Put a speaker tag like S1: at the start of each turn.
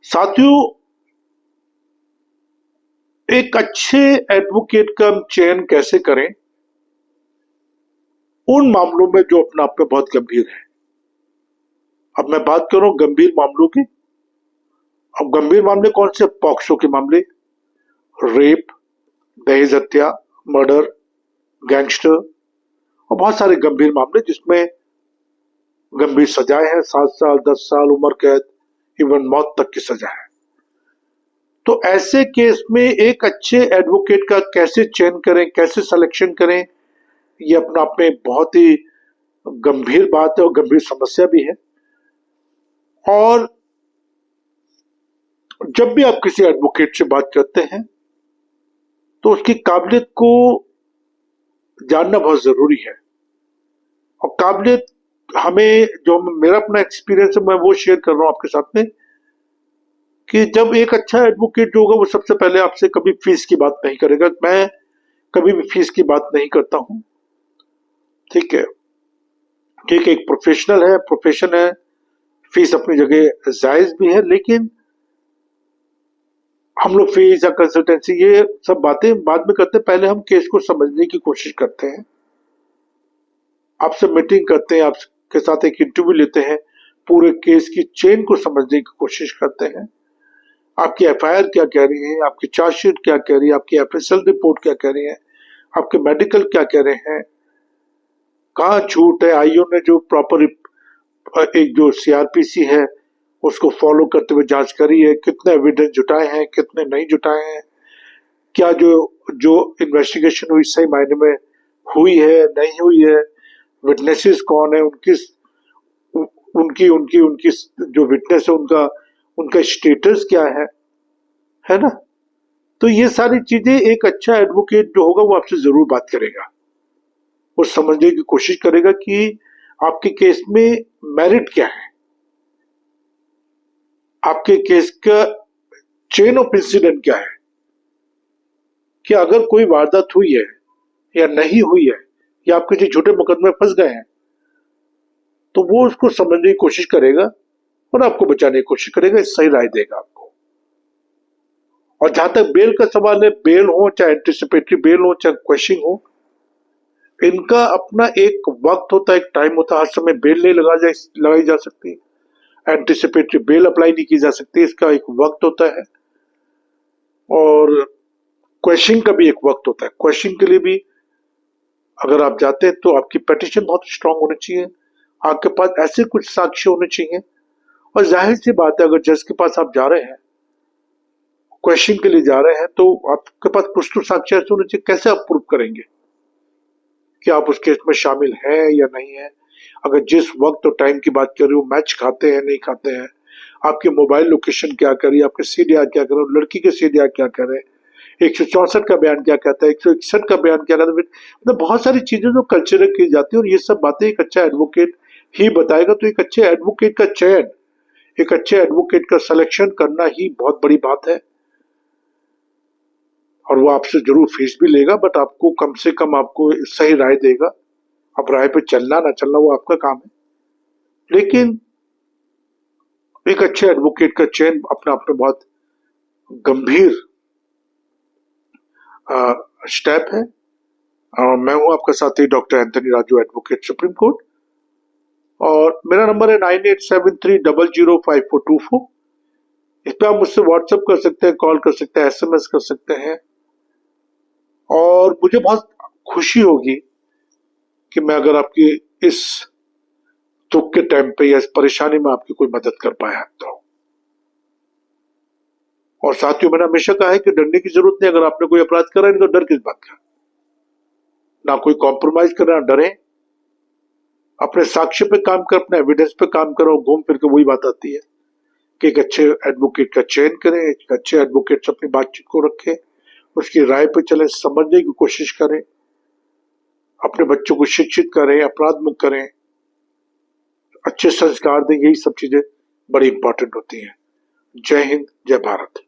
S1: साथियों, एक अच्छे एडवोकेट का हम चयन कैसे करें उन मामलों में जो अपने आप में बहुत गंभीर है। अब मैं बात कर रहा हूं गंभीर मामलों की। अब गंभीर मामले कौन से? पॉक्सो के मामले, रेप, दहेज हत्या, मर्डर, गैंगस्टर और बहुत सारे गंभीर मामले जिसमें गंभीर सजाएं हैं, 7 साल 10 साल उम्र कैद, इवन मौत तक की सजा है। तो ऐसे केस में एक अच्छे एडवोकेट का कैसे चयन करें, कैसे सिलेक्शन करें, ये अपने आप में बहुत ही गंभीर बात है और गंभीर समस्या भी है। और जब भी आप किसी एडवोकेट से बात करते हैं तो उसकी काबिलियत को जानना बहुत जरूरी है। और काबिलियत हमें, जो मेरा अपना एक्सपीरियंस है मैं वो शेयर कर रहा हूं आपके साथ में, कि जब एक अच्छा एडवोकेट जो होगा वो सबसे पहले आपसे कभी फीस की बात नहीं करेगा। मैं कभी भी फीस की बात नहीं करता हूं, ठीक है। ठीक है, एक प्रोफेशनल है, प्रोफेशन है, फीस अपनी जगह जायज भी है, लेकिन हम लोग फीस या कंसल्टेंसी ये सब बातें बाद में करते हैं। पहले हम केस को समझने की कोशिश करते हैं, आपसे मीटिंग करते हैं, आपके साथ एक इंटरव्यू लेते हैं, पूरे केस की चेन को समझने की कोशिश करते हैं। आपकी एफआईआर क्या कह रही है, आपकी चार्जशीट क्या कह रही है, आपकी एफएसएल रिपोर्ट क्या कह रही है, आपके मेडिकल क्या कह रहे हैं, कहाँ झूठ है, आईओ ने जो प्रॉपर एक जो सीआरपीसी है उसको फॉलो करते हुए जांच करी है, कितने एविडेंस जुटाए हैं, कितने नहीं जुटाए हैं, क्या जो जो इन्वेस्टिगेशन हुई सही मायने में हुई है नहीं हुई है, विटनेसेस कौन है, उनकी उनकी उनकी जो विटनेस है उनका उनका स्टेटस क्या है ना। तो ये सारी चीजें एक अच्छा एडवोकेट जो होगा वो आपसे जरूर बात करेगा, वो समझने की कोशिश करेगा कि आपके केस में मेरिट क्या है, आपके केस का चेन ऑफ इंसिडेंट क्या है, कि अगर कोई वारदात हुई है या नहीं हुई है या आप किसी झूठे मुकदमे में फंस गए हैं तो वो उसको समझने की कोशिश करेगा और आपको बचाने की कोशिश करेगा, सही राय देगा आपको। और जहां तक बेल का सवाल है, बेल हो चाहे एंटिसिपेटरी बेल हो चाहे क्वेश्चनिंग हो, इनका अपना एक वक्त होता है, एक टाइम होता है। हर समय बेल नहीं लगाई जा सकती, एंटिसिपेटरी बेल अप्लाई नहीं की जा सकती, इसका एक वक्त होता है। और क्वेश्चनिंग का भी एक वक्त होता है। क्वेश्चनिंग के लिए भी अगर आप जाते हैं तो आपकी पिटीशन बहुत स्ट्रांग होनी चाहिए, आपके पास ऐसे कुछ साक्ष्य होने चाहिए। और जाहिर सी बात है, अगर जज के पास आप जा रहे हैं, क्वेश्चन के लिए जा रहे हैं, तो आपके पास कुछ तो साक्ष्य ऐसे होने चाहिए। कैसे आप प्रूव करेंगे कि आप उस केस में शामिल हैं या नहीं है? अगर जिस वक्त और टाइम की बात कर रहे हो मैच खाते हैं नहीं खाते हैं, आपके मोबाइल लोकेशन क्या करी, आपके सीडीआर क्या करे, लड़की के सीडीआर क्या करे, 164 का बयान क्या कहता है, 161 का बयान क्या कहता है, मतलब बहुत सारी चीजें जो कंसिडर की जाती है और ये सब बातें एक अच्छा एडवोकेट ही बताएगा। तो एक अच्छे एडवोकेट का चयन, एक अच्छे एडवोकेट का सिलेक्शन करना ही बहुत बड़ी बात है। और वो आपसे जरूर फीस भी लेगा, बट आपको कम से कम आपको सही राय देगा। अब राय पे चलना ना चलना वो आपका काम है, लेकिन एक अच्छे एडवोकेट का चयन अपने आप में बहुत गंभीर स्टेप है। मैं हूं आपका साथी doctor Anthony Raju, advocate supreme court, और मेरा नंबर है 9873005424। इस पे आप मुझसे व्हाट्सएप कर सकते हैं, कॉल कर सकते हैं, एसएमएस कर सकते हैं। और मुझे बहुत खुशी होगी कि मैं अगर आपकी इस दुख के टाइम पे या इस परेशानी में आपकी कोई मदद कर पाया तो। और साथियों, मैंने हमेशा कहा है कि डरने की जरूरत नहीं। अगर आपने कोई अपराध करा है तो डर किस बात का? ना कोई कॉम्प्रोमाइज करें, ना डरें, अपने साक्ष्य पे काम कर, अपने एविडेंस पे काम करो। घूम फिर के वही बात आती है कि एक अच्छे एडवोकेट का चयन करें, एक अच्छे एडवोकेट से अपनी बातचीत को रखें, उसकी राय पे चले, समझने की कोशिश करें, अपने बच्चों को शिक्षित करें, अपराध मुक्त करें, अच्छे संस्कार दें। यही सब चीजें बड़ी इंपॉर्टेंट होती हैं। जय हिंद, जय भारत।